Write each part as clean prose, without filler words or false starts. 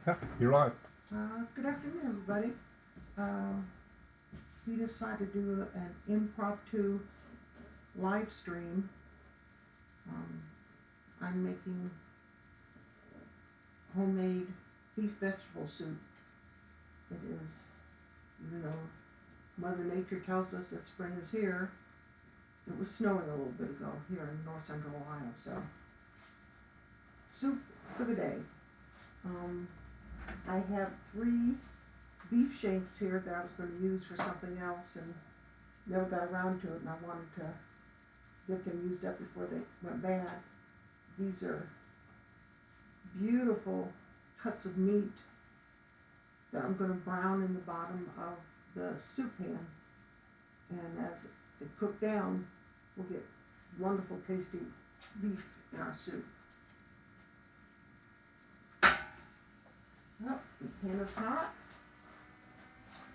Yeah, you're live. Good afternoon, everybody. We decided to do an impromptu live stream. I'm making homemade beef vegetable soup. It is, even though Mother Nature tells us that spring is here, it was snowing a little bit ago here in north central Ohio, so soup for the day. I have 3 beef shanks here that I was going to use for something else and never got around to it, and I wanted to get them used up before they went bad. These are beautiful cuts of meat that I'm going to brown in the bottom of the soup pan, and as it cook down, we'll get wonderful tasty beef in our soup. Well, the pan is hot.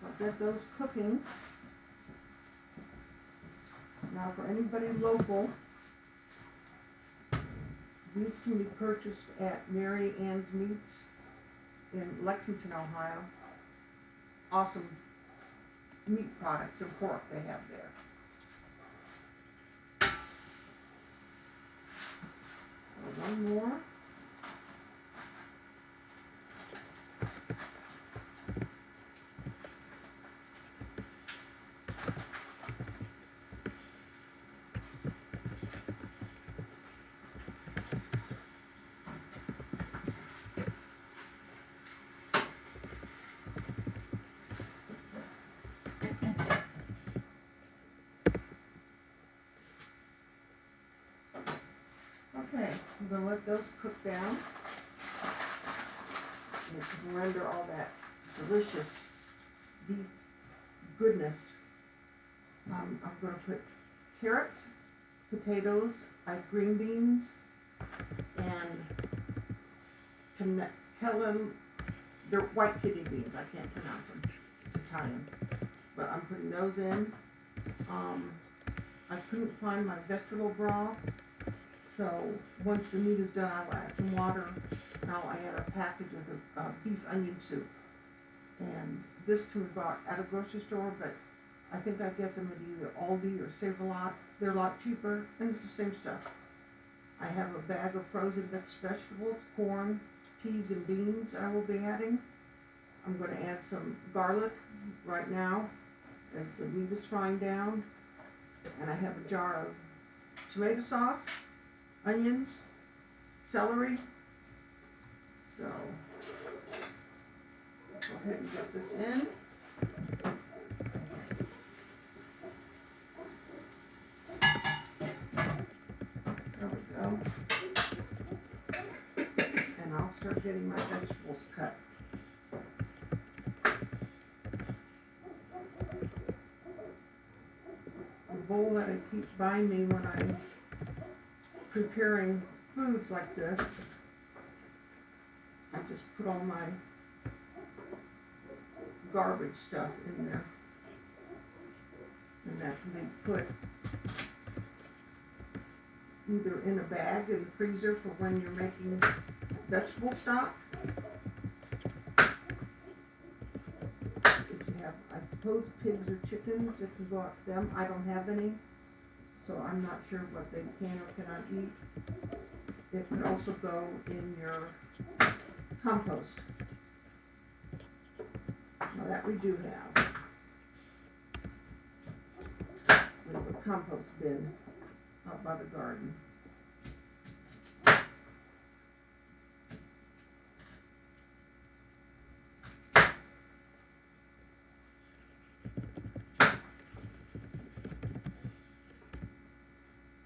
I'll get those cooking. Now for anybody local, these can be purchased at Mary Ann's Meats in Lexington, Ohio. Awesome meat products and pork they have there. One more. Okay, I'm going to let those cook down. And to render all that delicious beef goodness, I'm going to put carrots, potatoes, green beans, and they're white kidney beans. I can't pronounce them. It's Italian. But I'm putting those in. I couldn't find my vegetable broth, so once the meat is done, I'll add some water. Now I add a package of the beef onion soup. And this can be bought at a grocery store, but I think I get them at either Aldi or Save-A-Lot. They're a lot cheaper, and it's the same stuff. I have a bag of frozen mixed vegetables, corn, peas, and beans I will be adding. I'm going to add some garlic right now as the meat is frying down. And I have a jar of tomato sauce, onions, celery. So, go ahead and get this in. There we go. And I'll start getting my vegetables cut. The bowl that I keep by me when I'm preparing foods like this, I just put all my garbage stuff in there. And that can be put either in a bag in the freezer for when you're making vegetable stock. If you have, I suppose, pigs or chickens, it can go out to them. I don't have any, so I'm not sure what they can or cannot eat. It can also go in your compost. Now that we do have. We have a compost bin out by the garden.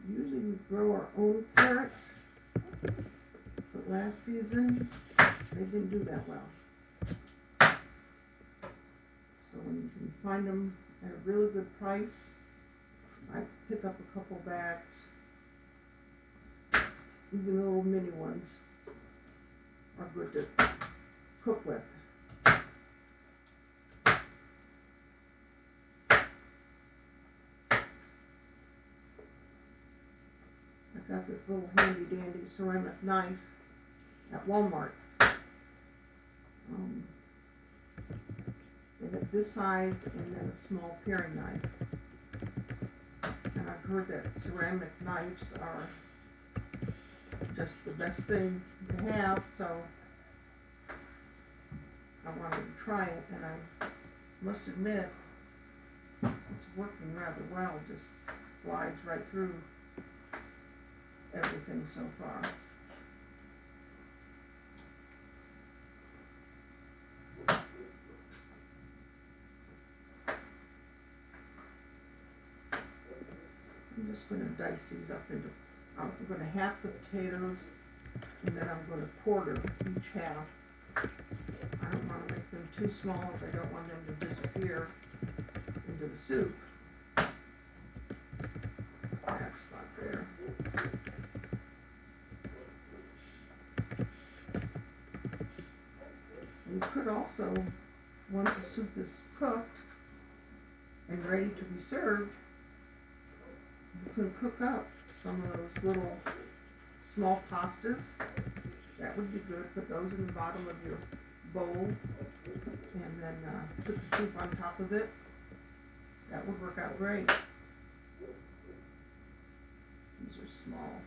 Usually we grow our own carrots, but last season they didn't do that well. So when you can find them at a really good price, I pick up a couple bags. Even the little mini ones are good to cook with. I got this little handy dandy ceramic knife at Walmart. this size and then a small paring knife. And I've heard that ceramic knives are just the best thing to have, so I wanted to try it, and I must admit it's working rather well, just glides right through everything so far. I'm just going to dice these up into, I'm going to half the potatoes, and then I'm going to quarter each half. I don't want to make them too small, as I don't want them to disappear into the soup. That's not fair. You could also, once the soup is cooked and ready to be served, you can cook up some of those little small pastas. That would be good. Put those in the bottom of your bowl, and then put the soup on top of it. That would work out great. These are small.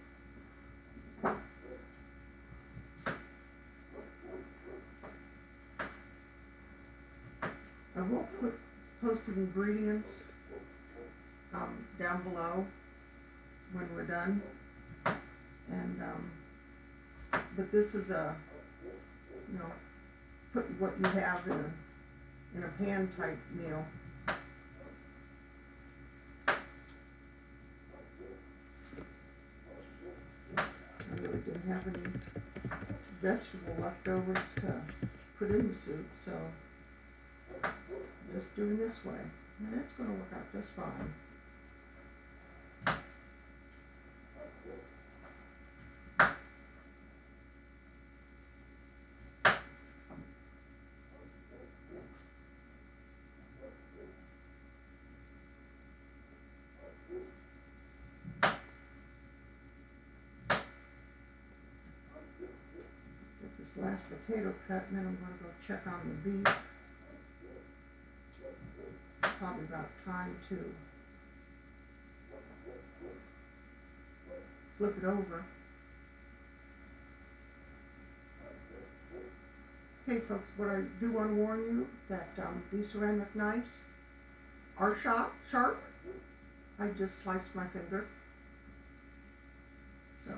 I will post the ingredients down below when we're done. And but this is a, you know, put what you have in a pan type meal. I really didn't have any vegetable leftovers to put in the soup, so just doing this way, and it's going to work out just fine. Get this last potato cut, and then I'm going to go check on the beef. It's probably about time to flip it over. Okay, folks, what I do want to warn you that these ceramic knives are sharp. I just sliced my finger, so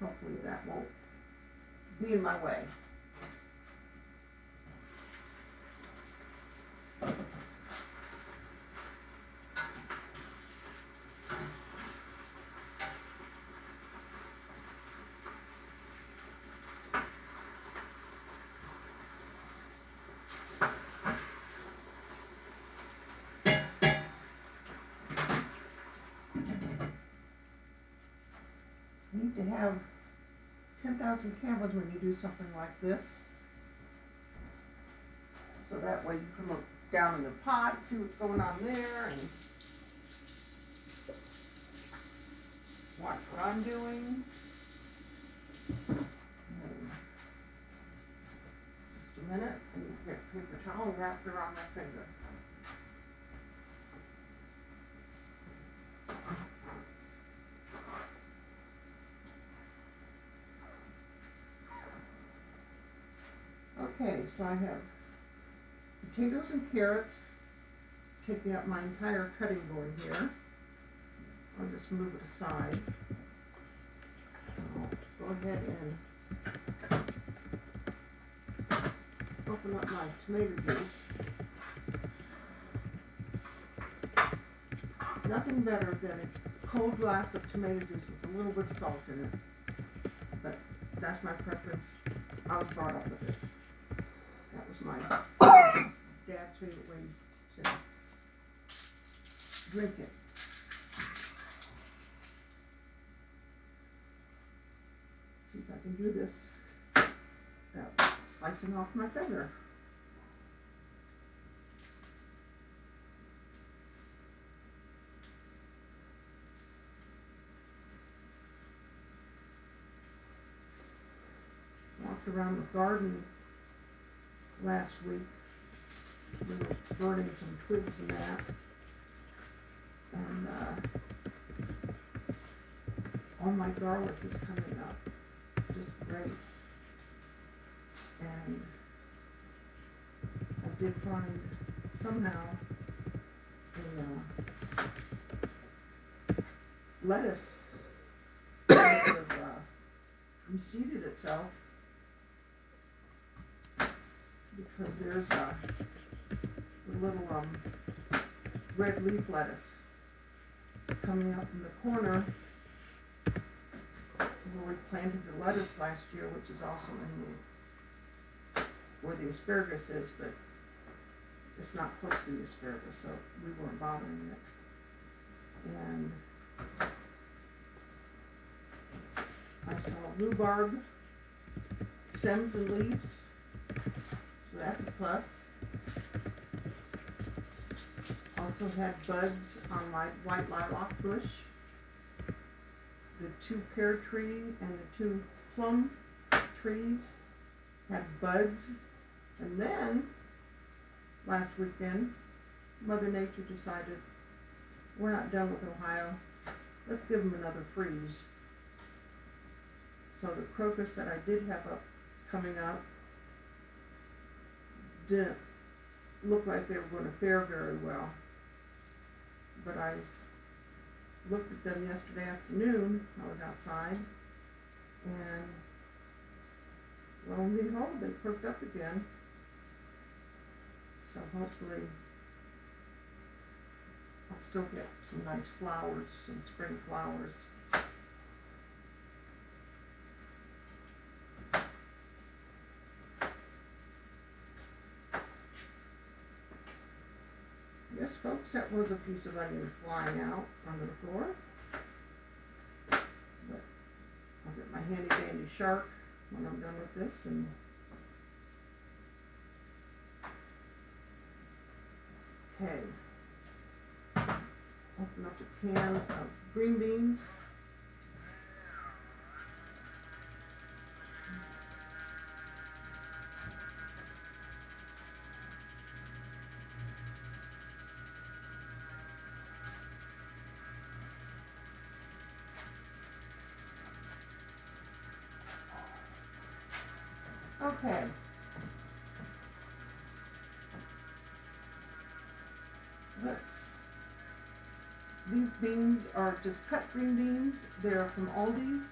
hopefully that won't be in my way. You need to have 10,000 cameras when you do something like this. So that way you can look down in the pot, see what's going on there, and watch what I'm doing. And just a minute, and you get a paper towel and wrap it around my finger. Okay, so I have potatoes and carrots taking up my entire cutting board here. I'll just move it aside. I'll go ahead and open up my tomato juice. Nothing better than a cold glass of tomato juice with a little bit of salt in it. But that's my preference. I was brought up with it. That was my dad's favorite way to drink it. See if I can do this without slicing off my finger. Walked around the garden last week we were burning some twigs in that. And, all my garlic is coming up, just great. And I did find somehow a lettuce that sort of reseeded itself, because there's a little red leaf lettuce coming up in the corner where we planted the lettuce last year, which is also in where the asparagus is, but it's not close to the asparagus, so we weren't bothering it. And I saw rhubarb stems and leaves, so that's a plus. Also had buds on my white lilac bush. The 2 pear tree and the 2 plum trees had buds. And then, last weekend, Mother Nature decided, we're not done with Ohio, let's give them another freeze. So the crocus that I did have coming up didn't look like they were going to fare very well. But I looked at them yesterday afternoon. I was outside, and lo and behold, they perked up again. So hopefully I'll still get some nice flowers, some spring flowers. Yes, folks, that was a piece of onion flying out onto the floor. But I'll get my handy dandy shark when I'm done with this, and okay. Open up a can of green beans. Okay. These beans are just cut green beans. They're from Aldi's.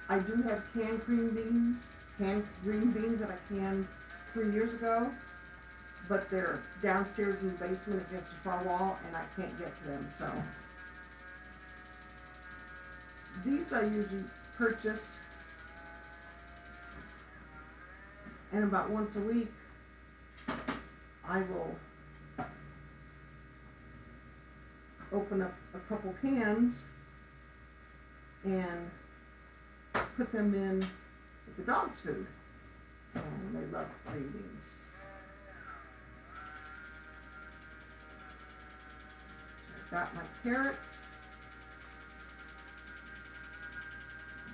I do have canned green beans that I canned 3 years ago, but they're downstairs in the basement against the far wall, and I can't get to them, so. These I usually purchase, and about once a week, I will open up a couple cans and put them in with the dog's food. And they love green beans. So I've got my carrots.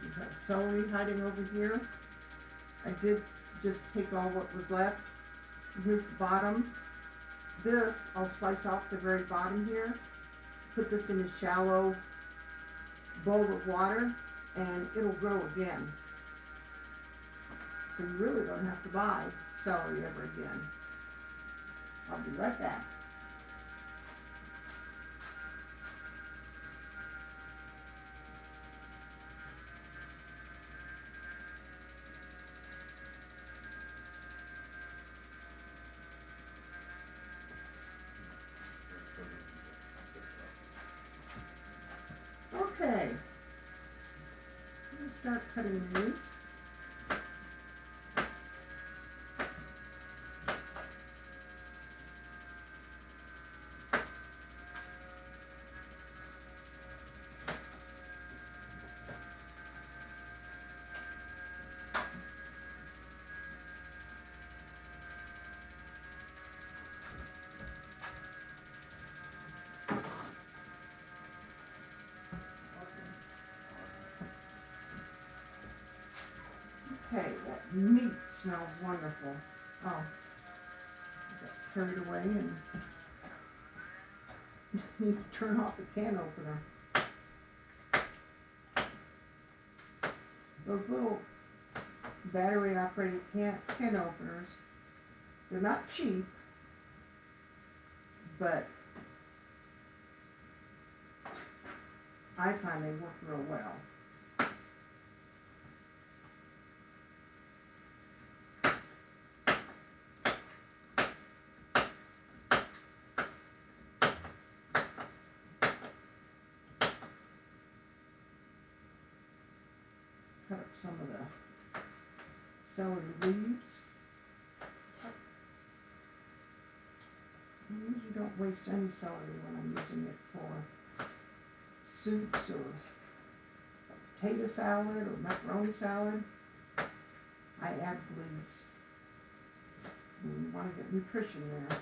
We have celery hiding over here. I did just take all what was left. Here's the bottom. This, I'll slice off the very bottom here. Put this in a shallow bowl of water, and it'll grow again. So you really don't have to buy celery ever again. I'll be right back. Okay, I'm going to start cutting these. Okay, that meat smells wonderful. Oh, carried away and you turn off the can opener. Those little battery operated can openers, they're not cheap, but I find they work real well. Cut up some of the celery leaves. I usually don't waste any celery when I'm using it for soups or potato salad or macaroni salad. I add leaves. You want to get nutrition there.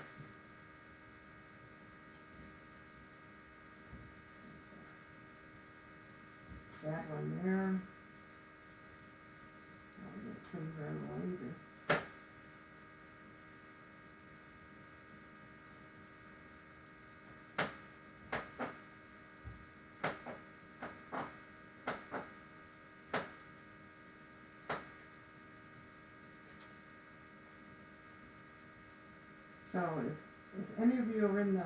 That one there. I'll get it clean very well either. So if any of you are in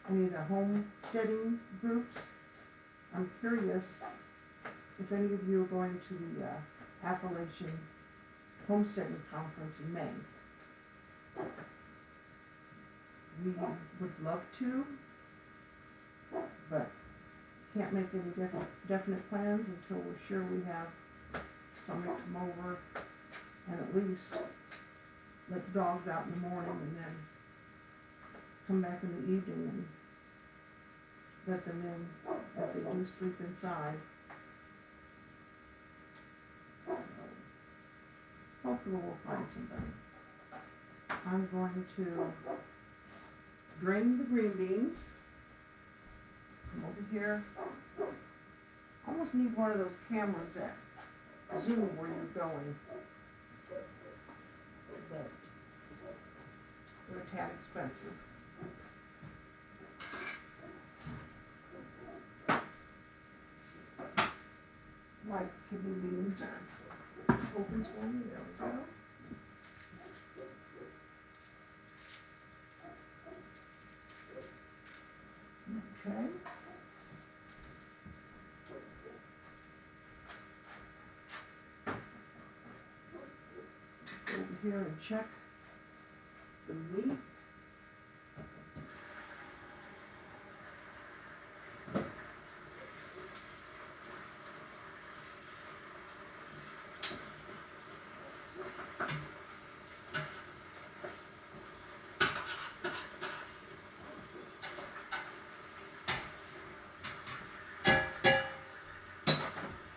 any of the homesteading groups, I'm curious if any of you are going to the Appalachian Homesteading Conference in May. We would love to, but can't make any definite plans until we're sure we have somebody come over and at least let the dogs out in the morning and then come back in the evening and let them in as they do sleep inside. So, hopefully we'll find somebody. I'm going to drain the green beans. Come over here. Almost need one of those cameras that zoom where you're going. But they're a tad expensive. Like kidney beans or opens for me, there we go. Okay. Go over here and check the meat.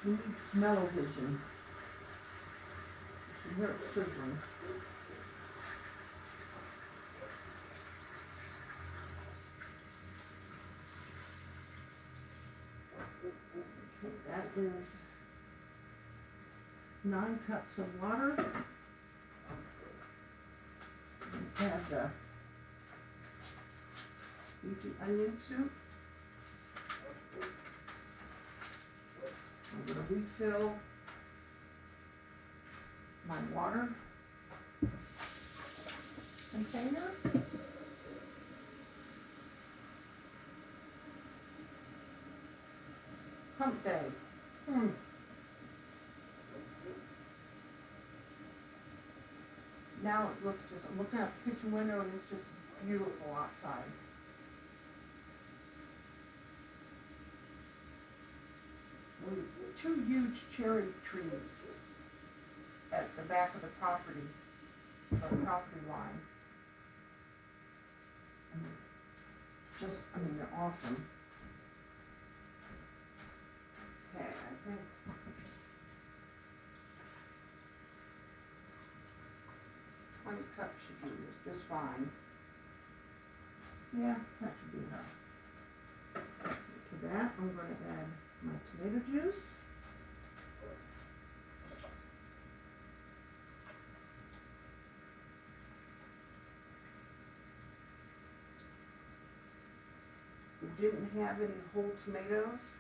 You need smell-o-vision. You hear it sizzling. Okay, that is 9 cups of water. Add the leafy onion soup. I'm going to refill my water container. Hump day. Now it looks just, I'm looking out the kitchen window and it's just beautiful outside. Two huge cherry trees at the back of the property line. They're awesome. Okay, I think 20 cups should do this just fine. Yeah, that should be enough. To that, I'm going to add my tomato juice. didn't have any whole tomatoes.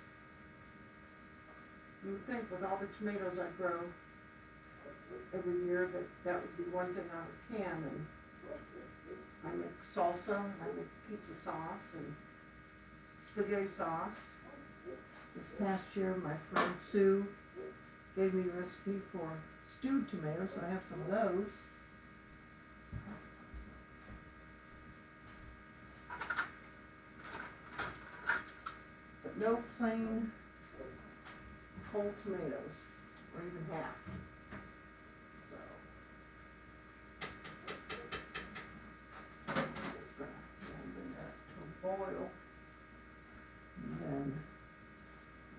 You would think with all the tomatoes I grow every year that would be one thing I would can, and I make salsa, and I make pizza sauce, and spaghetti sauce. This past year, my friend Sue gave me a recipe for stewed tomatoes, so I have some of those. But no plain whole tomatoes, or even half. So, just gonna bring that to a boil. And then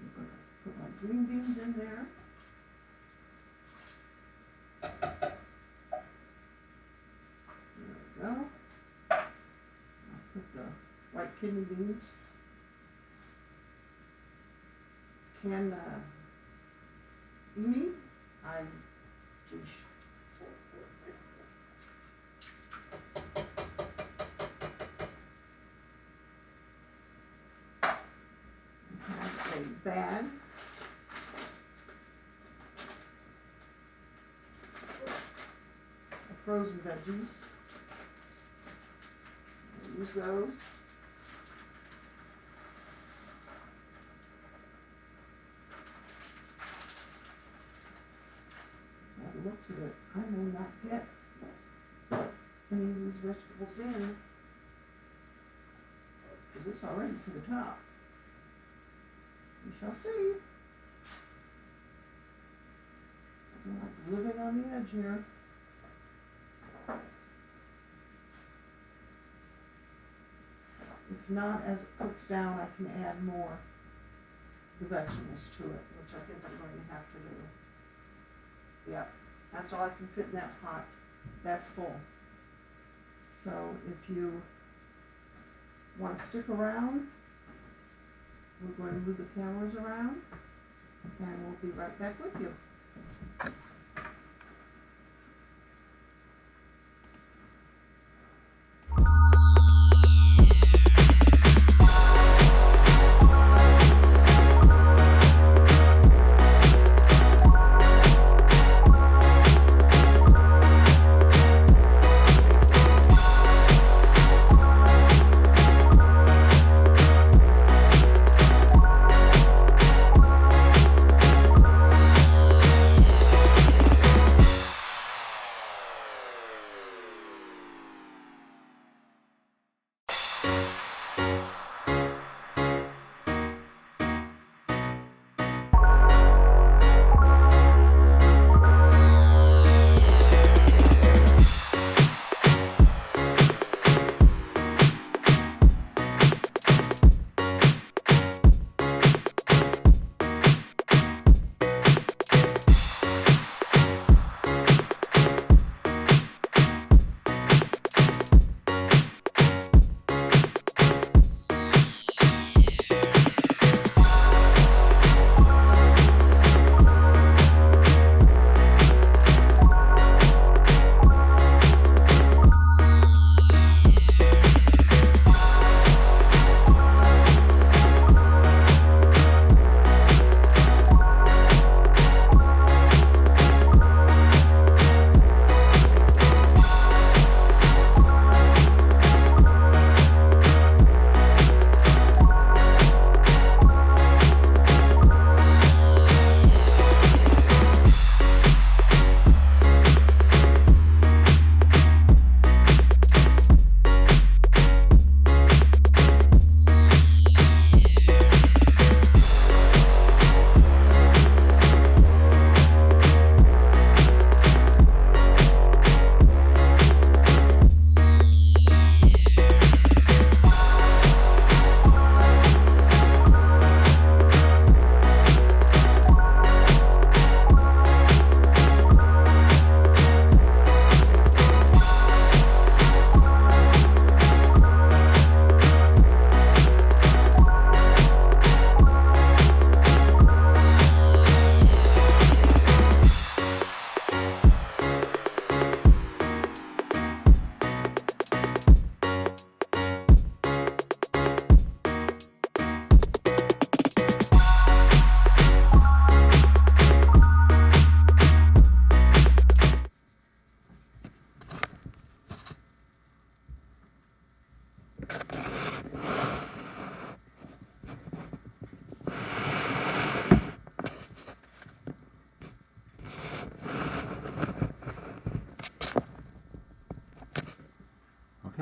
I'm gonna put my green beans in there. There we go. I'll put the white kidney beans. Can you need? Geez. Have a bag of frozen veggies. I'll use those. By the looks of it, I may not get any of these vegetables in because it's already to the top. We shall see. I'm like living on the edge here. If not, as it cooks down, I can add more the vegetables to it, which I think I'm going to have to do. Yep, that's all I can fit in that pot. That's full. So if you want to stick around, we're going to move the cameras around, and we'll be right back with you.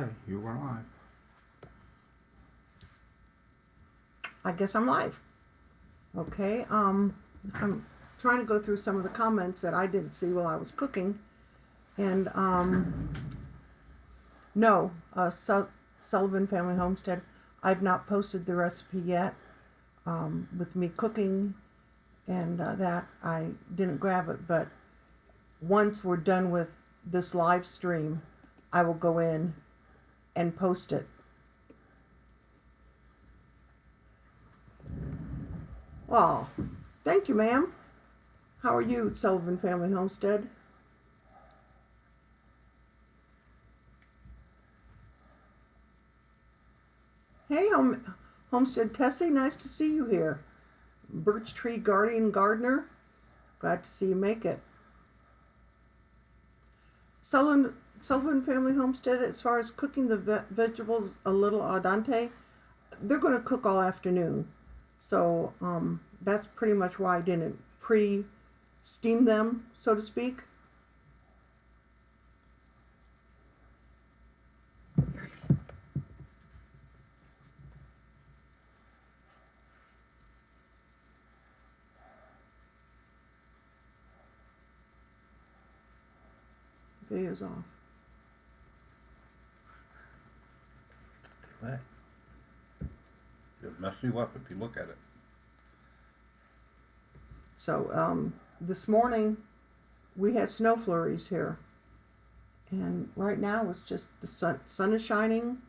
Okay, you are live. I guess I'm live. Okay, I'm trying to go through some of the comments that I didn't see while I was cooking. And, no, Sullivan Family Homestead, I've not posted the recipe yet. With me cooking and that, I didn't grab it. But once we're done with this live stream, I will go in and post it. Well, thank you, ma'am. How are you, Sullivan Family Homestead? Hey, Homestead Tessie, nice to see you here. Birch Tree Guardian Gardener, glad to see you make it. Sullivan Family Homestead, as far as cooking the vegetables a little al dente, they're going to cook all afternoon. So that's pretty much why I didn't pre-steam them, so to speak. Video's off. Right. It'll mess you up if you look at it. So this morning we had snow flurries here, and right now it's just the sun is shining.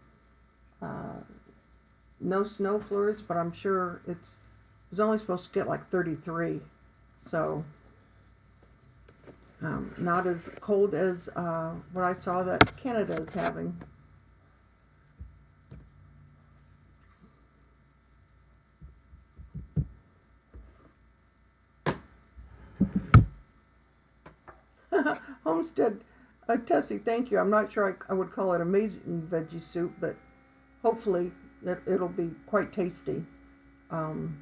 No snow flurries, but I'm sure it was only supposed to get like 33, so not as cold as what I saw that Canada is having. Homestead Tessie, thank you. I'm not sure I would call it amazing veggie soup, but hopefully it'll be quite tasty. And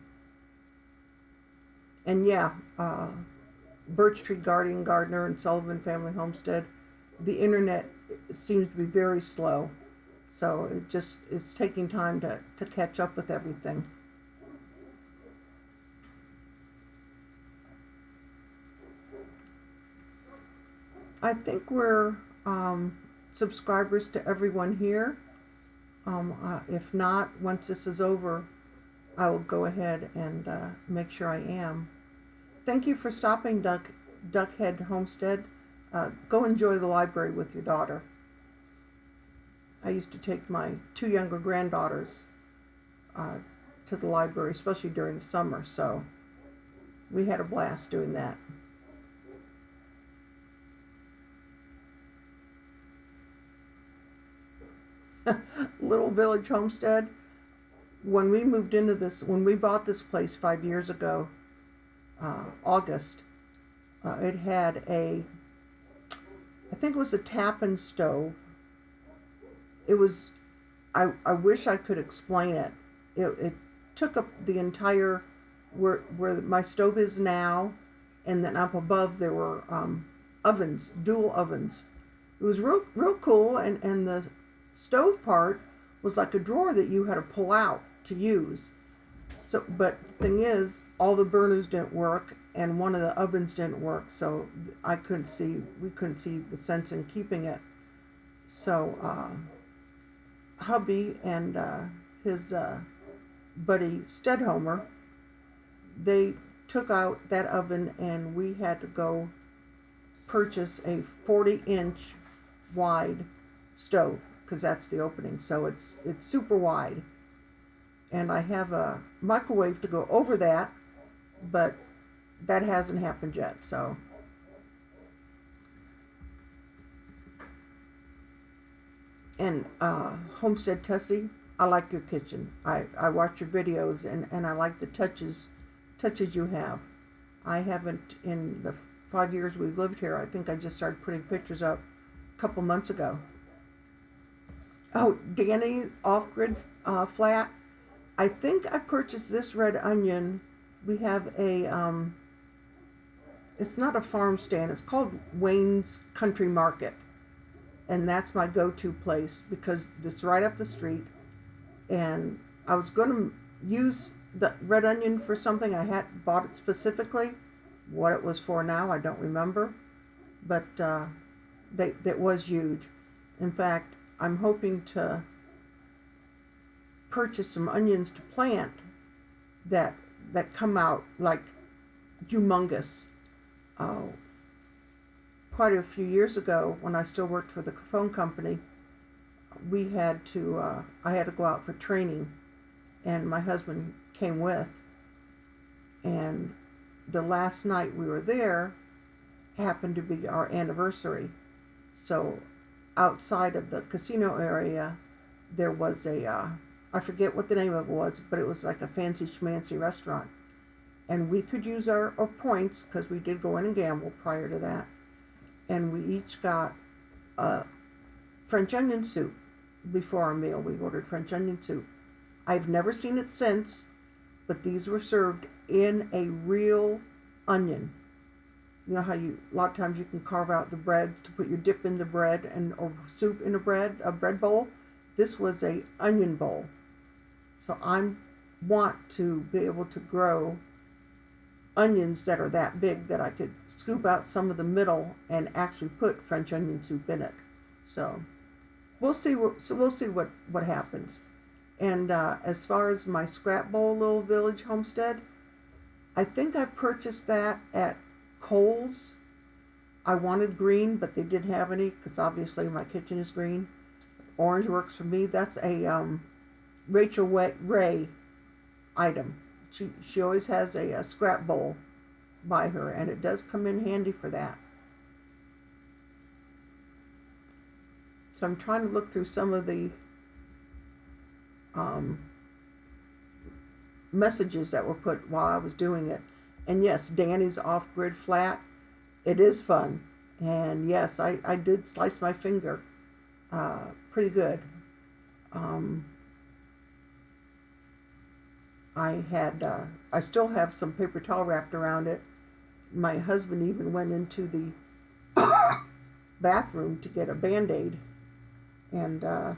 yeah, Birch Tree Guardian Gardener and Sullivan Family Homestead, the internet seems to be very slow, so it's taking time to catch up with everything. I think we're subscribers to everyone here. If not, once this is over, I will go ahead and make sure I am. Thank you for stopping, Duckhead Homestead. Go enjoy the library with your daughter. I used to take my 2 younger granddaughters to the library, especially during the summer, so we had a blast doing that. Little Village Homestead. When we bought this place 5 years ago, August, it had I think it was a tap-in stove. It was, I wish I could explain it. It took up the entire, where my stove is now, and then up above there were ovens, dual ovens. It was real cool, and the stove part was like a drawer that you had to pull out to use. So, but the thing is, all the burners didn't work, and one of the ovens didn't work, so we couldn't see the sense in keeping it. So hubby and his buddy Stedhomer, they took out that oven, and we had to go purchase a 40-inch wide stove, because that's the opening, so it's super wide. And I have a microwave to go over that, but that hasn't happened yet, so. And Homestead Tessie, I like your kitchen. I watch your videos, and I like the touches you have. I haven't, in the 5 years we've lived here, I think I just started putting pictures up a couple months ago. Oh, Danny Off-Grid Flat. I think I purchased this red onion. We have a, it's not a farm stand. It's called Wayne's Country Market. and that's my go-to place because it's right up the street. And I was going to use the red onion for something. I had bought it specifically. What it was for now, I don't remember. But that was huge. In fact, I'm hoping to purchase some onions to plant that come out like humongous. Quite a few years ago, when I still worked for the phone company, we had to I had to go out for training, and my husband came with. And the last night we were there happened to be our anniversary. So outside of the casino area, there was I forget what the name of it was, but it was like a fancy schmancy restaurant. And we could use our points because we did go in and gamble prior to that. And we each got French onion soup before our meal. We ordered French onion soup. I've never seen it since, but these were served in a real onion. You know how a lot of times you can carve out the breads to put your dip in the bread or soup in a bread bowl. This was a onion bowl. So I want to be able to grow onions that are that big that I could scoop out some of the middle and actually put French onion soup in it. So we'll see what happens. And as far as my scrap bowl little village homestead, I think I purchased that at Kohl's. I wanted green, but they didn't have any because obviously my kitchen is green. Orange works for me. That's a Rachel Ray item. She always has a scrap bowl by her, and it does come in handy for that. So I'm trying to look through some of the messages that were put while I was doing it. And yes, Danny's off-grid flat. It is fun. And yes, I did slice my finger pretty good. I still have some paper towel wrapped around it. My husband even went into the bathroom to get a Band-Aid. And I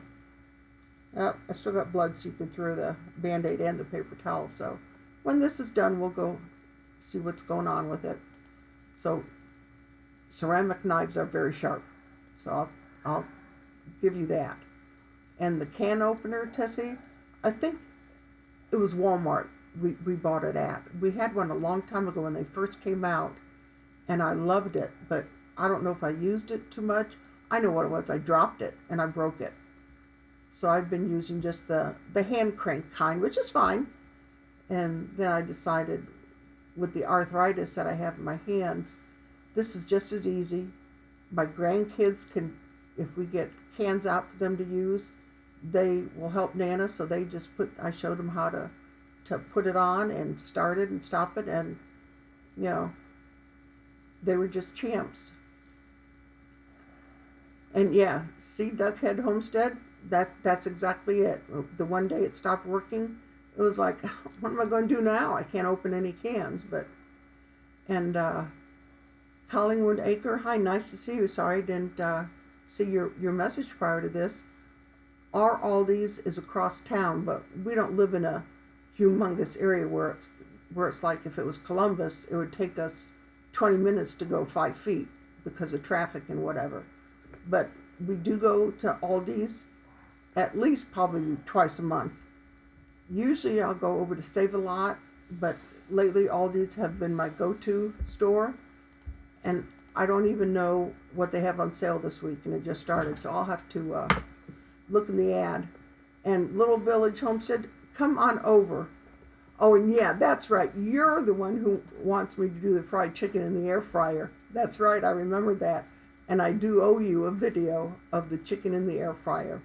still got blood seeping through the Band-Aid and the paper towel. So when this is done, we'll go see what's going on with it. So ceramic knives are very sharp. So I'll give you that. And the can opener, Tessie, I think it was Walmart we bought it at. We had one a long time ago when they first came out, and I loved it, but I don't know if I used it too much. I know what it was. I dropped it, and I broke it. So I've been using just the hand crank kind, which is fine. And then I decided with the arthritis that I have in my hands, this is just as easy. My grandkids can, if we get cans out for them to use, they will help Nana. So they just I showed them how to put it on and start it and stop it. And, you know, they were just champs. And yeah, see Duckhead Homestead, that's exactly it. The one day it stopped working, it was like, what am I going to do now? I can't open any cans. And Collingwood Acre, hi, nice to see you. Sorry I didn't see your message prior to this. Our Aldi's is across town, but we don't live in a humongous area where it's like if it was Columbus, it would take us 20 minutes to go 5 feet because of traffic and whatever. But we do go to Aldi's at least probably twice a month. Usually I'll go over to Save a Lot, but lately Aldi's have been my go-to store. And I don't even know what they have on sale this week, and it just started, so I'll have to look in the ad. And Little Village Homestead, come on over. Oh, and yeah, that's right. You're the one who wants me to do the fried chicken in the air fryer. That's right, I remember that. And I do owe you a video of the chicken in the air fryer.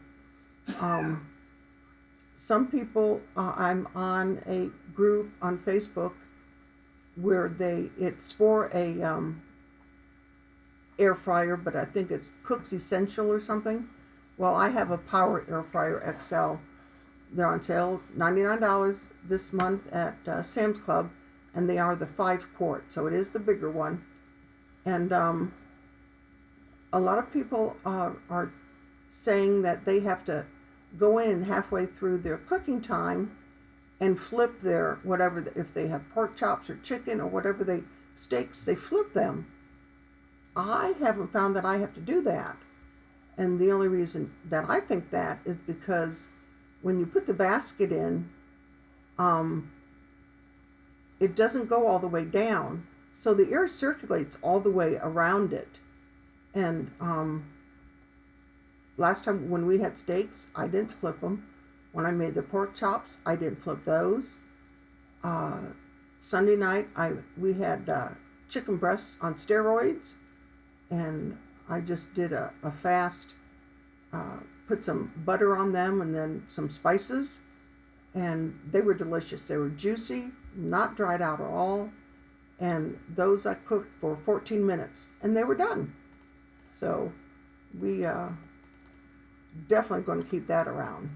Some people, I'm on a group on Facebook where it's for a air fryer, but I think it's Cooks Essential or something. Well, I have a Power Air Fryer XL. They're on sale, $99 this month at Sam's Club, and they are the 5-quart, so it is the bigger one. And a lot of people are saying that they have to go in halfway through their cooking time and flip their whatever, if they have pork chops or chicken or whatever steaks, they flip them. I haven't found that I have to do that. And the only reason that I think that is because when you put the basket in, it doesn't go all the way down. So the air circulates all the way around it. And last time when we had steaks, I didn't flip them. When I made the pork chops, I didn't flip those. Sunday night, we had chicken breasts on steroids, and I just did a fast, put some butter on them and then some spices, and they were delicious. They were juicy, not dried out at all, and those I cooked for 14 minutes, and they were done. So we definitely going to keep that around.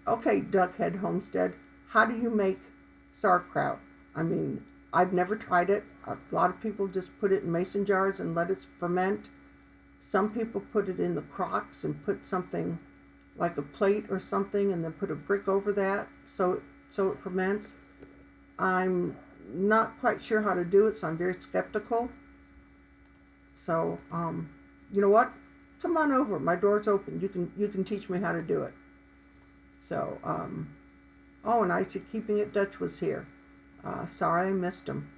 Okay, Duckhead Homestead, how do you make sauerkraut? I mean, I've never tried it. A lot of people just put it in mason jars and let it ferment. Some people put it in the crocks and put something like a plate or something and then put a brick over that so it ferments. I'm not quite sure how to do it, so I'm very skeptical. So, you know what? Come on over. My door's open. You can teach me how to do it. So, oh, and I see Keeping It Dutch was here. Sorry I missed him.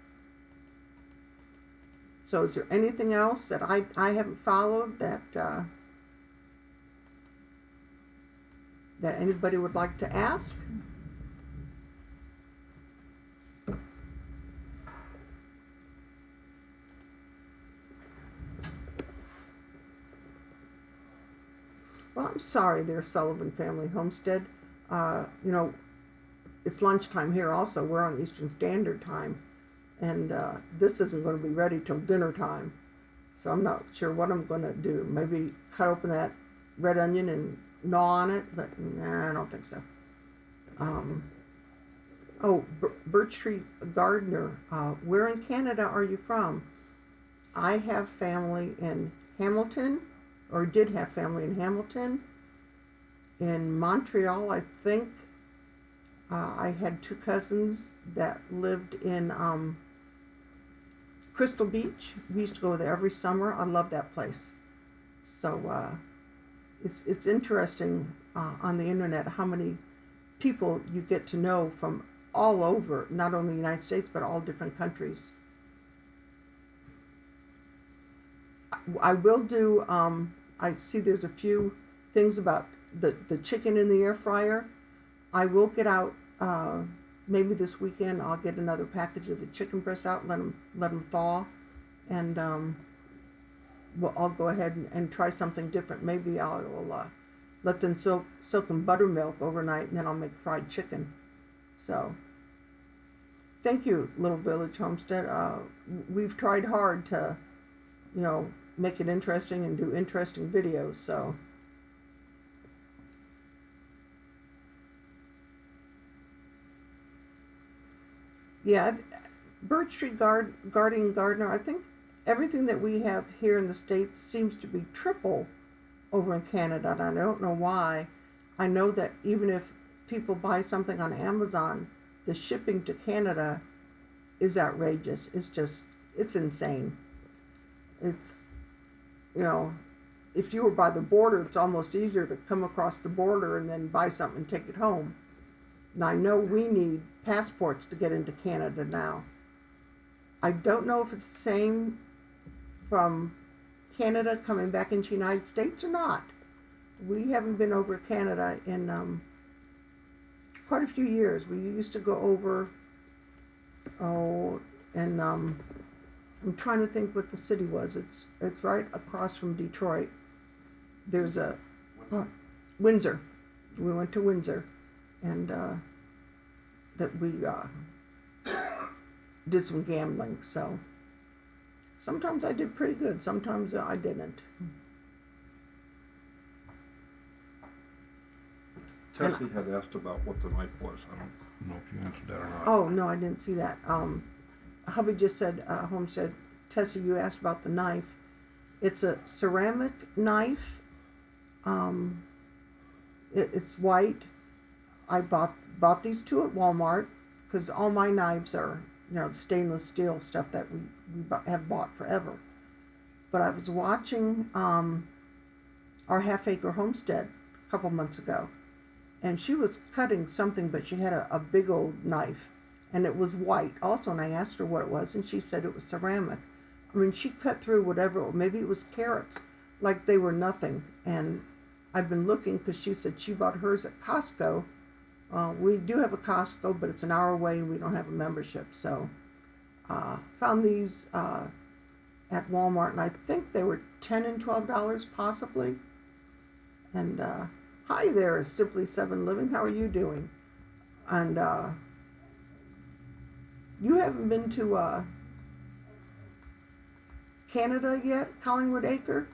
So is there anything else that I haven't followed that anybody would like to ask? Well, I'm sorry there, Sullivan Family Homestead. You know, it's lunchtime here also. We're on Eastern Standard Time. And this isn't going to be ready till dinner time. So I'm not sure what I'm going to do. Maybe cut open that red onion and gnaw on it, but nah, I don't think so. Oh, Birch Tree Gardener, where in Canada are you from? I have family in Hamilton, or did have family in Hamilton. In Montreal, I think. I had 2 cousins that lived in Crystal Beach. We used to go there every summer. I love that place. So it's interesting on the internet how many people you get to know from all over, not only the United States, but all different countries. I will do, I see there's a few things about the chicken in the air fryer. I will get out, maybe this weekend, I'll get another package of the chicken breasts out, let them thaw, and well, I'll go ahead and try something different. Maybe I'll let them soak in buttermilk overnight, and then I'll make fried chicken. So, thank you, Little Village Homestead. We've tried hard to, you know, make it interesting and do interesting videos, so. Yeah, Birch Tree Gardener, I think everything that we have here in the States seems to be triple over in Canada, and I don't know why. I know that even if people buy something on Amazon, the shipping to Canada is outrageous. It's insane. It's, you know, if you were by the border, it's almost easier to come across the border and then buy something and take it home. And I know we need passports to get into Canada now. I don't know if it's the same from Canada coming back into the United States or not. We haven't been over Canada in quite a few years. We used to go over, and I'm trying to think what the city was. It's right across from Detroit. There's a Windsor. We went to Windsor, and that we did some gambling. So sometimes I did pretty good. Sometimes I didn't. Tessie had asked about what the knife was. I don't know if you answered that or not. Oh, no, I didn't see that. Hubby just said, Homestead, Tessie, you asked about the knife. It's a ceramic knife. It's white. I bought these two at Walmart because all my knives are, stainless steel stuff that we have bought forever. But I was watching our half-acre homestead a couple months ago, and she was cutting something, but she had a big old knife, and it was white also, and I asked her what it was, and she said it was ceramic. I mean, she cut through whatever, maybe it was carrots, like they were nothing, and I've been looking because she said she bought hers at Costco. We do have a Costco, but it's an hour away, and we don't have a membership, so found these at Walmart, and I think they were $10 and $12 possibly. And hi there, Simply Seven Living. How are you doing? And you haven't been to Canada yet, Collingwood Acre?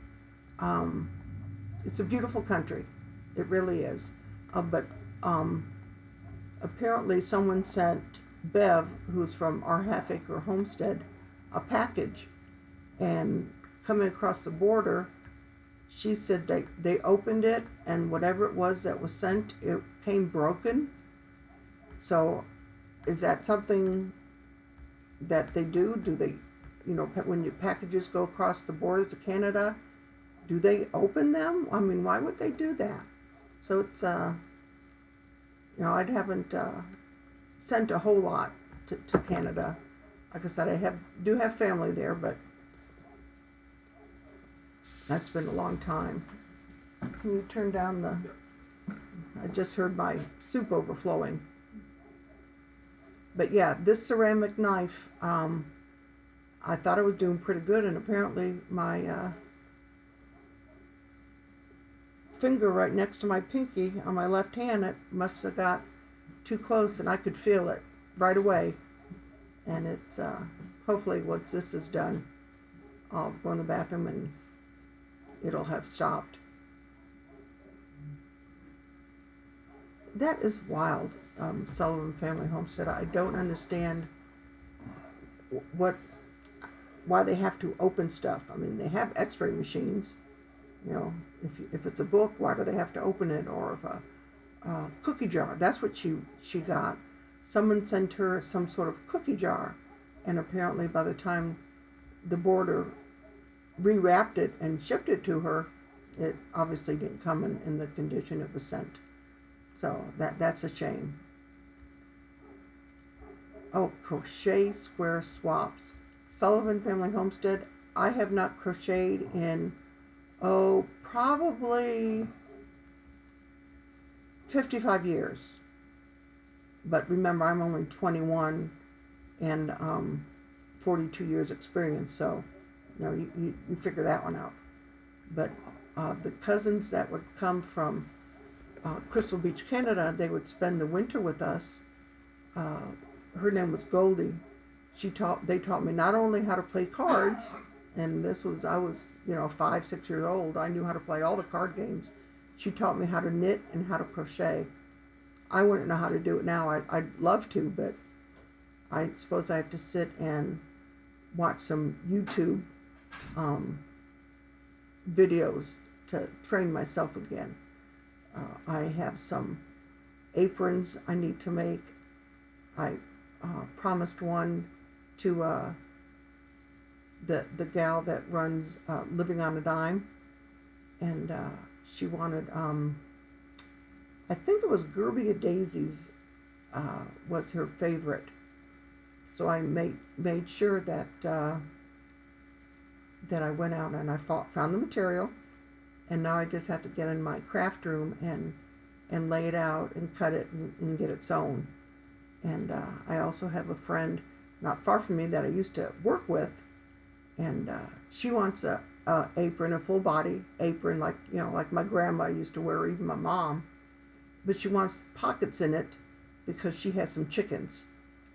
It's a beautiful country. It really is. But apparently someone sent Bev, who's from our half-acre homestead, a package. And coming across the border, she said they opened it, and whatever it was that was sent, it came broken. So is that something that they do? Do they, when your packages go across the border to Canada, do they open them? I mean, why would they do that? So it's, I haven't sent a whole lot to Canada. Like I said, I do have family there, but that's been a long time. Can you turn down I just heard my soup overflowing. But yeah, this ceramic knife, I thought I was doing pretty good, and apparently my finger right next to my pinky on my left hand, it must have got too close, and I could feel it right away. And it's, hopefully once this is done, I'll go in the bathroom and it'll have stopped. That is wild, Sullivan Family Homestead. I don't understand why they have to open stuff. I mean, they have x-ray machines. If it's a book, why do they have to open it? Or if a cookie jar, that's what she got. Someone sent her some sort of cookie jar, and apparently by the time the border rewrapped it and shipped it to her, it obviously didn't come in the condition it was sent. So that's a shame. Oh, crochet square swaps. Sullivan Family Homestead, I have not crocheted in, probably 55 years. But remember, I'm only 21 and 42 years experience, so you figure that one out. But the cousins that would come from Crystal Beach, Canada, they would spend the winter with us. Her name was Goldie. They taught me not only how to play cards, and I was 5-6 years old. I knew how to play all the card games. She taught me how to knit and how to crochet. I wouldn't know how to do it now. I'd love to, but I suppose I have to sit and watch some YouTube videos to train myself again. I have some aprons I need to make. I promised one to the gal that runs Living on a Dime, and she wanted, I think it was Gerbia Daisies was her favorite. So I made sure that I went out and I found the material, and now I just have to get in my craft room and lay it out and cut it and get it sewn. And I also have a friend not far from me that I used to work with, and she wants a apron, a full body apron, like my grandma used to wear, or even my mom, but she wants pockets in it because she has some chickens.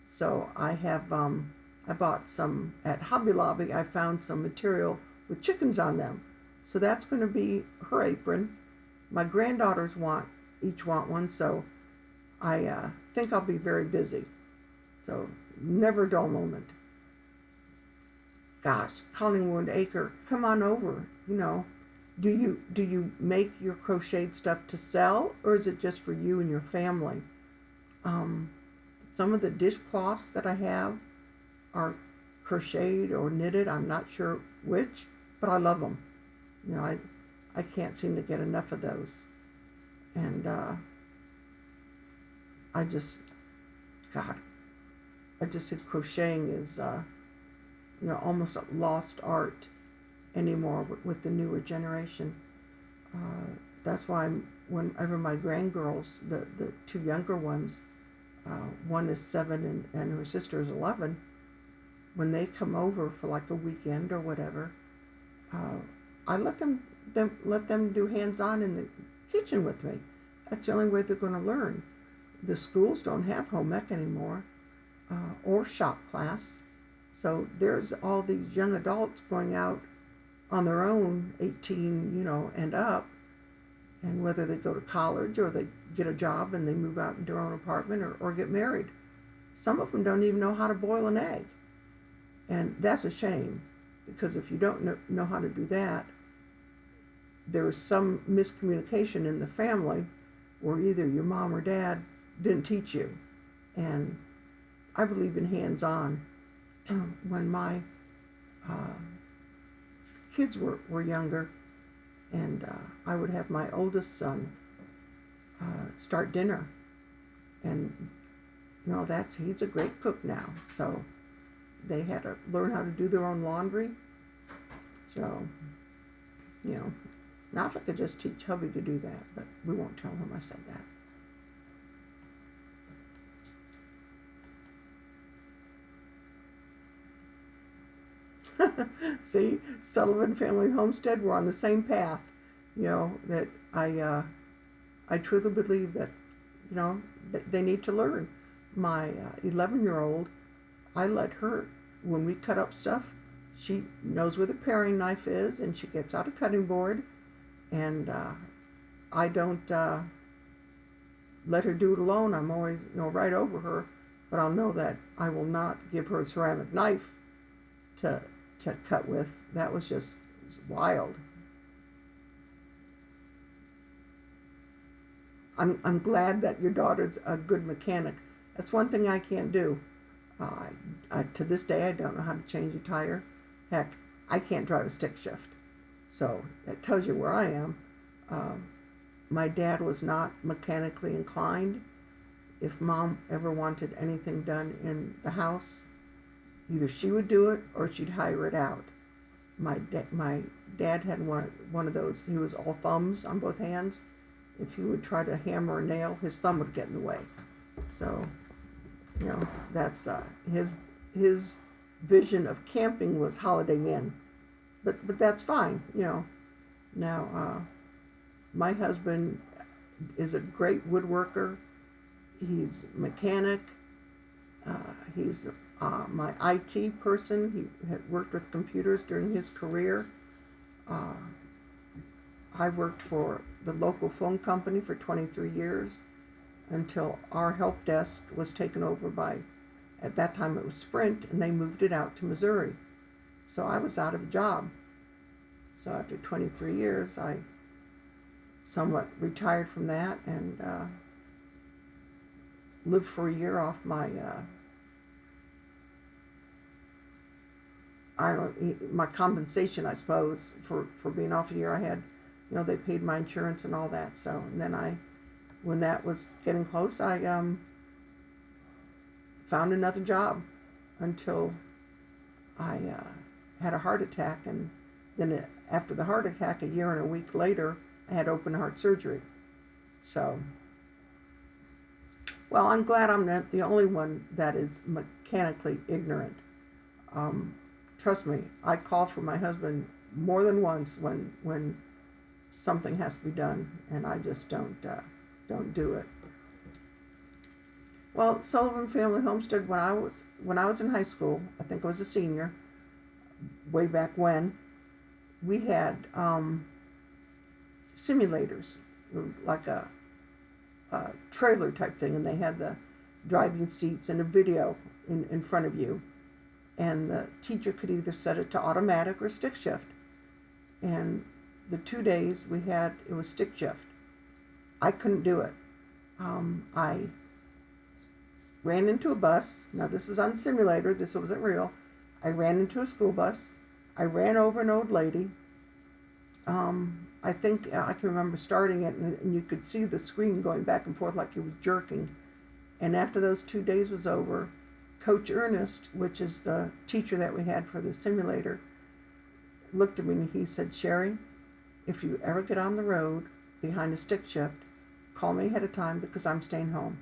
So I have I bought some at Hobby Lobby. I found some material with chickens on them, so that's going to be her apron. My granddaughters want each want one, so I think I'll be very busy. So never a dull moment. Gosh, Collingwood Acre, come on over. Do you make your crocheted stuff to sell, or is it just for you and your family? Um, some of the dishcloths that I have are crocheted or knitted. I'm not sure which, but I love them. I can't seem to get enough of those. And I just, God, I just said crocheting is, almost a lost art anymore with the newer generation. That's why whenever my grandgirls, the two younger ones, one is 7 and her sister is 11, when they come over for like a weekend or whatever, I let them do hands-on in the kitchen with me. That's the only way they're going to learn. The schools don't have home ec anymore, or shop class. So there's all these young adults going out on their own, 18, and up, and whether they go to college or they get a job and they move out in their own apartment or get married. Some of them don't even know how to boil an egg. And that's a shame, because if you don't know how to do that, there's some miscommunication in the family where either your mom or dad didn't teach you. And I believe in hands-on. When my kids were younger, and I would have my oldest son start dinner, and he's a great cook now. So they had to learn how to do their own laundry. So now if I could just teach hubby to do that, but we won't tell him I said that. See, Sullivan Family Homestead, we're on the same path. That I truly believe that, they need to learn. My 11-year-old, I let her, when we cut up stuff, she knows where the paring knife is, and she gets out a cutting board, and I don't let her do it alone. I'm always, right over her, but I'll know that I will not give her a ceramic knife to cut with. That was just wild. I'm glad that your daughter's a good mechanic. That's one thing I can't do. To this day, I don't know how to change a tire. Heck, I can't drive a stick shift. So that tells you where I am. My dad was not mechanically inclined. If mom ever wanted anything done in the house, either she would do it or she'd hire it out. My dad had one of those. He was all thumbs on both hands. If he would try to hammer a nail, his thumb would get in the way. So, that's his vision of camping was Holiday Inn. But that's fine, Now, my husband is a great woodworker. He's a mechanic. He's my IT person. He had worked with computers during his career. I worked for the local phone company for 23 years until our help desk was taken over by, at that time it was Sprint, and they moved it out to Missouri. So I was out of a job. So after 23 years, I somewhat retired from that and lived for a year off my my compensation, I suppose, for being off a year. I had, they paid my insurance and all that. So, and then when that was getting close, I found another job until I had a heart attack, and then after the heart attack, a year and a week later, I had open heart surgery. So, well, I'm glad I'm not the only one that is mechanically ignorant. Trust me, I call for my husband more than once when something has to be done, and I just don't do it. Well, Sullivan Family Homestead, when I was in high school, I think I was a senior, way back when, we had simulators. It was like trailer type thing, and they had the driving seats and a video in front of you. And the teacher could either set it to automatic or stick shift. And the 2 days we had, it was stick shift. I couldn't do it. I ran into a bus. Now this is on simulator, this wasn't real. I ran into a school bus. I ran over an old lady. I think I can remember starting it, and you could see the screen going back and forth like it was jerking. And after those 2 days was over, Coach Ernest, which is the teacher that we had for the simulator, looked at me and he said, "Sherry, if you ever get on the road behind a stick shift, call me ahead of time because I'm staying home."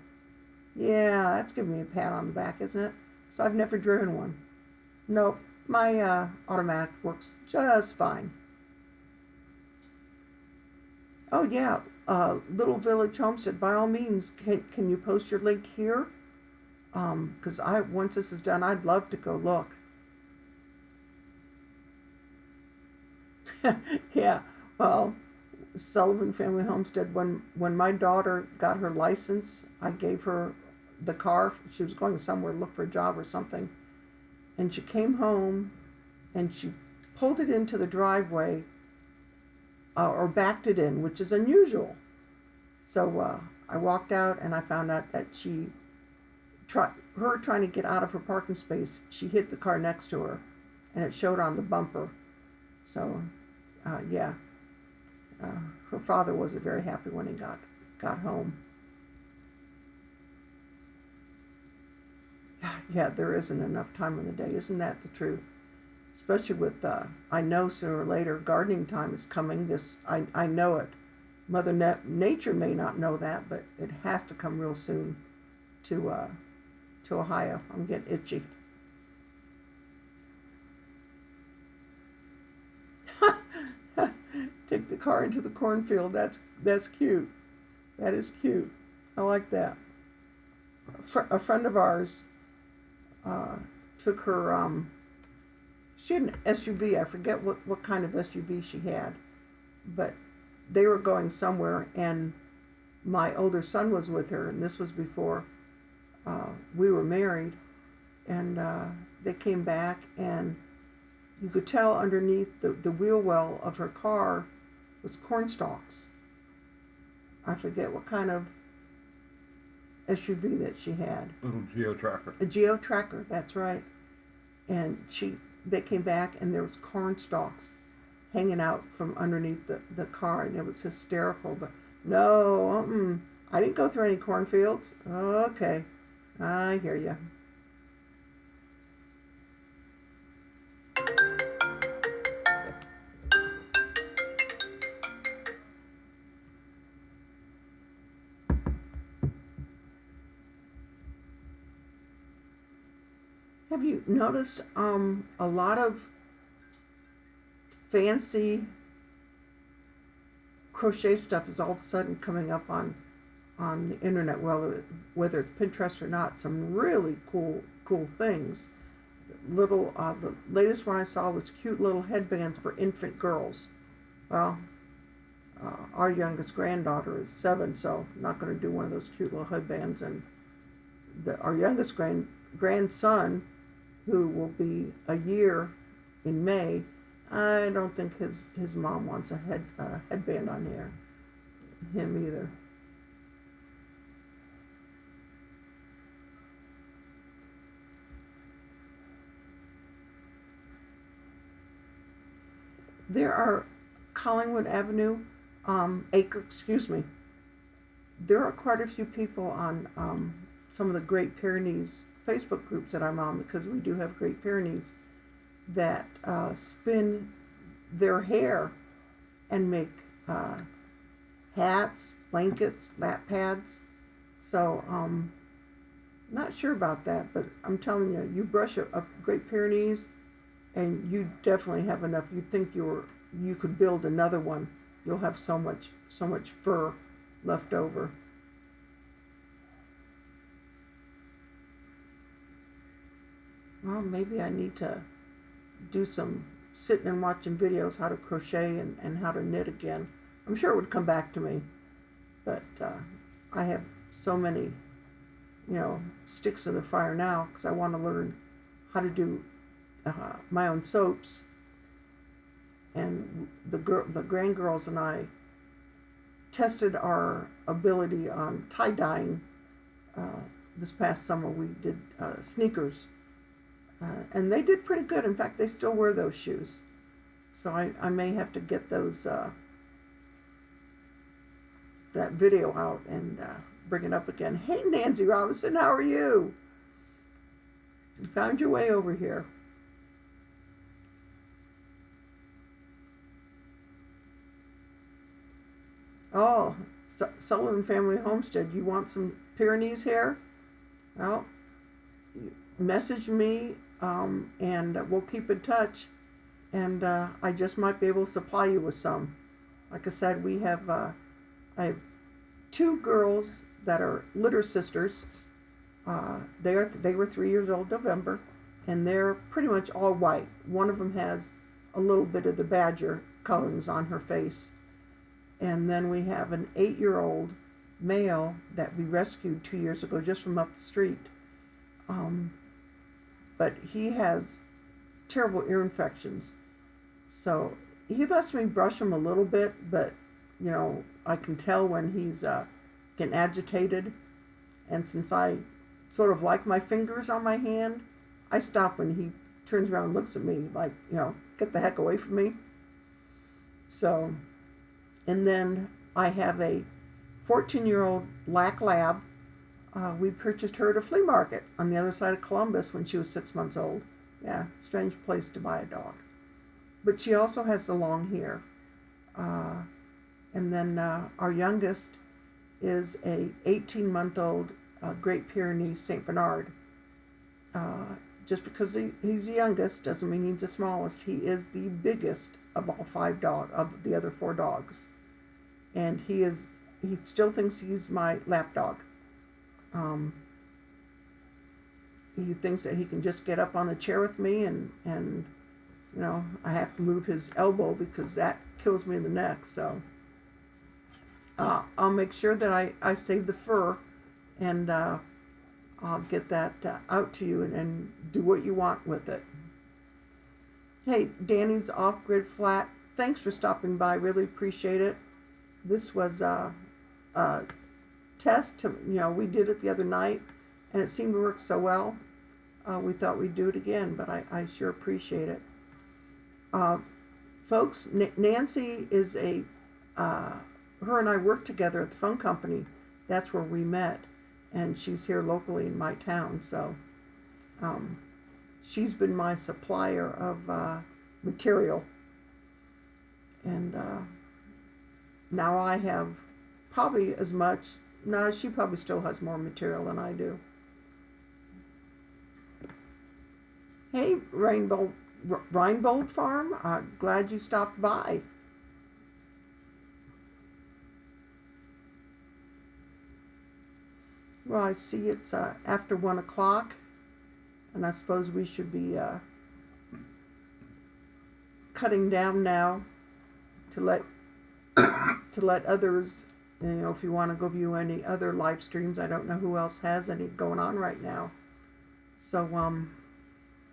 Yeah, that's giving me a pat on the back, isn't it? So I've never driven one. Nope, my automatic works just fine. Oh yeah, Little Village Homestead, by all means, can you post your link here? Because once this is done, I'd love to go look. Yeah, well, Sullivan Family Homestead, when my daughter got her license, I gave her the car. She was going somewhere to look for a job or something. And she came home and she pulled it into the driveway or backed it in, which is unusual. So I walked out and I found out that her trying to get out of her parking space, she hit the car next to her and it showed on the bumper. So yeah, her father wasn't very happy when he got home. Yeah, there isn't enough time in the day. Isn't that the truth? Especially with, I know sooner or later gardening time is coming. I know it. Mother Nature may not know that, but it has to come real soon to Ohio. I'm getting itchy. Take the car into the cornfield. That's cute. That is cute. I like that. A friend of ours took her. She had an SUV. I forget what kind of SUV she had, but they were going somewhere, and my older son was with her, and this was before we were married, and they came back, and you could tell underneath the wheel well of her car was corn stalks. I forget what kind of SUV that she had. Little geo-tracker. A geo-tracker, that's right. And they came back and there was corn stalks hanging out from underneath the car, and it was hysterical. But no, I didn't go through any cornfields. Okay, I hear you. Have you noticed a lot of fancy crochet stuff is all of a sudden coming up on the internet, whether it's Pinterest or not? Some really cool things. The latest one I saw was cute little headbands for infant girls. Well, our youngest granddaughter is 7, so I'm not going to do one of those cute little headbands. And our youngest grandson, who will be a year in May, I don't think his mom wants a headband on him either. There are Collingwood Avenue, excuse me. There are quite a few people on some of the Great Pyrenees Facebook groups that I'm on, because we do have Great Pyrenees, that spin their hair and make hats, blankets, lap pads. So not sure about that, but I'm telling you, you brush up Great Pyrenees and you definitely have enough. You'd think you could build another one. You'll have so much fur left over. Well, maybe I need to do some sitting and watching videos how to crochet and how to knit again. I'm sure it would come back to me, but I have so many, sticks in the fire now because I want to learn how to do my own soaps. And the grandgirls and I tested our ability on tie dyeing this past summer. We did sneakers, and they did pretty good. In fact, they still wear those shoes. So I may have to get those that video out and bring it up again. Hey, Nancy Robinson, how are you? You found your way over here. Oh, Sullivan Family Homestead. You want some Pyrenees hair? Well, message me and we'll keep in touch. And I just might be able to supply you with some. Like I said, I have 2 girls that are litter sisters. They were 3 years old November, and they're pretty much all white. One of them has a little bit of the badger colorings on her face. And then we have an 8-year-old male that we rescued 2 years ago just from up the street. But he has terrible ear infections. So he lets me brush him a little bit, but I can tell when he's getting agitated. And since I sort of like my fingers on my hand, I stop when he turns around and looks at me like, get the heck away from me. So, and then I have a 14-year-old black lab. We purchased her at a flea market on the other side of Columbus when she was 6 months old. Yeah, strange place to buy a dog. But she also has the long hair. And then our youngest is a 18-month-old Great Pyrenees Saint Bernard. Just because he's the youngest doesn't mean he's the smallest. He is the biggest of all 5 dogs, of the other 4 dogs. And he still thinks he's my lap dog. He thinks that he can just get up on the chair with me and I have to move his elbow because that kills me in the neck. So I'll make sure that I save the fur and I'll get that out to you and do what you want with it. Hey, Danny's Off-Grid Flat, thanks for stopping by. Really appreciate it. This was a test. We did it the other night and it seemed to work so well. We thought we'd do it again, but I sure appreciate it. Folks, Nancy is her and I work together at the phone company. That's where we met, and she's here locally in my town, so she's been my supplier of material. And now I have probably as much, no, she probably still has more material than I do. Hey, Reinbold Farm, glad you stopped by. Well, I see it's after 1 o'clock, and I suppose we should be cutting down now to let others, if you want to go view any other live streams. I don't know who else has any going on right now. So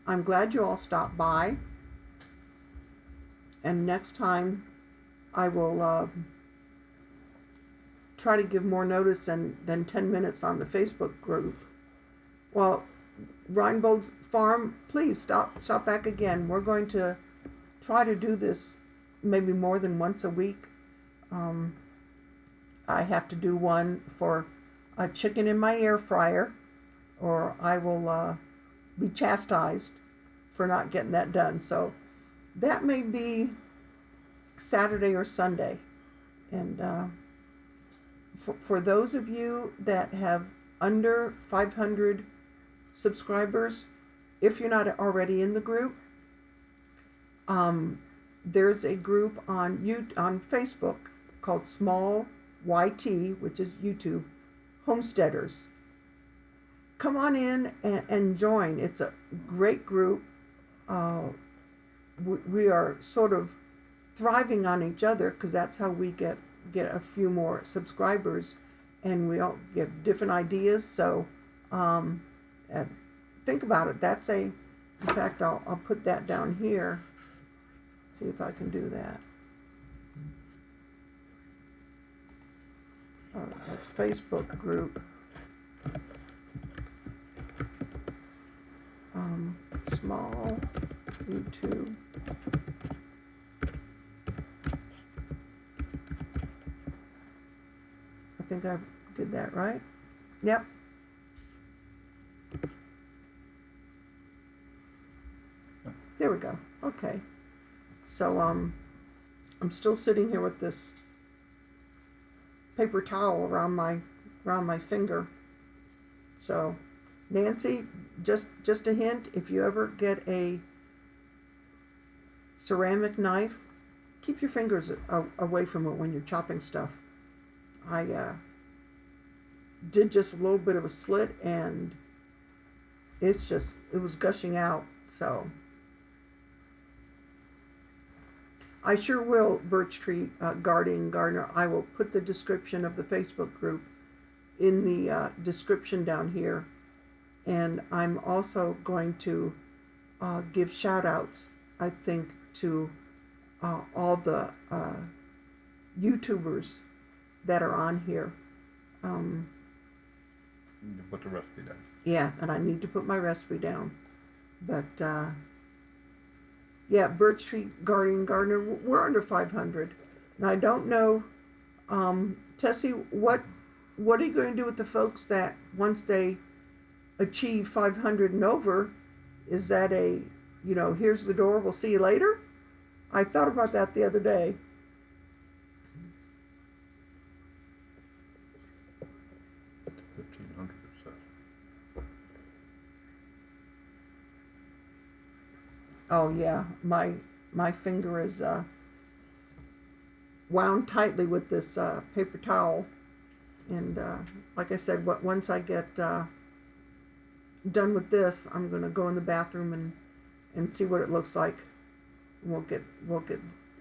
I'm glad you all stopped by. And next time I will try to give more notice than 10 minutes on the Facebook group. Well, Reinbold's Farm, please stop back again. We're going to try to do this maybe more than once a week. I have to do one for a chicken in my air fryer, or I will be chastised for not getting that done. So that may be Saturday or Sunday. And for those of you that have under 500 subscribers, if you're not already in the group, there's a group on Facebook called Small YT, which is YouTube, Homesteaders. Come on in and join. It's a great group. We are sort of thriving on each other because that's how we get a few more subscribers. and we all give different ideas. So think about it. In fact, I'll put that down here. See if I can do that. That's Facebook group. Small YouTube. I think I did that right. Yep. There we go. Okay. So I'm still sitting here with this paper towel around my finger. So Nancy, just a hint, if you ever get a ceramic knife, keep your fingers away from it when you're chopping stuff. I did just a little bit of a slit, and it was gushing out. So I sure will, Birch Tree Gardener. I will put the description of the Facebook group in the description down here. And I'm also going to give shout outs, I think, to all the YouTubers that are on here. You put the recipe down. Yes, and I need to put my recipe down. But yeah, Birch Tree Gardener, we're under 500. And I don't know, Tessie, what are you going to do with the folks that once they achieve 500 and over, is that here's the door, we'll see you later? I thought about that the other day. Oh yeah, my finger is wound tightly with this paper towel, and like I said, once I get done with this, I'm gonna go in the bathroom and see what it looks like. I'll get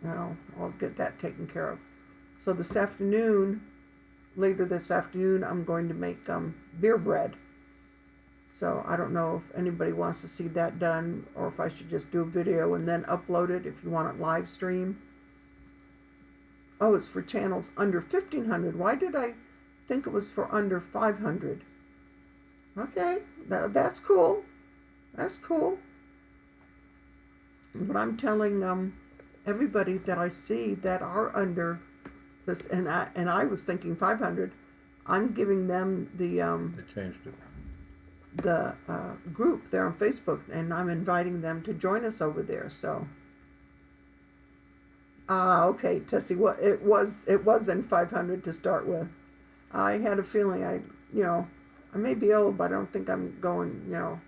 that taken care of. So later this afternoon, I'm going to make beer bread. So I don't know if anybody wants to see that done, or if I should just do a video and then upload it if you want it live stream. Oh, it's for channels under 1,500. Why did I think it was for under 500? Okay, that's cool. That's cool. But I'm telling everybody that I see that are under this, and I was thinking 500. I'm giving them the They changed it. The group there on Facebook, and I'm inviting them to join us over there. So, okay, Tessie, it wasn't 500 to start with. I had a feeling I may be old, but I don't think I'm going,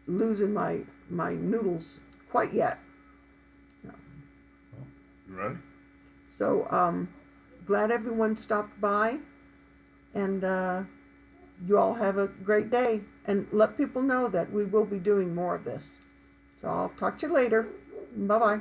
losing my noodles quite yet. Well, you ready? So, glad everyone stopped by, and you all have a great day, and let people know that we will be doing more of this. So I'll talk to you later. Bye-bye.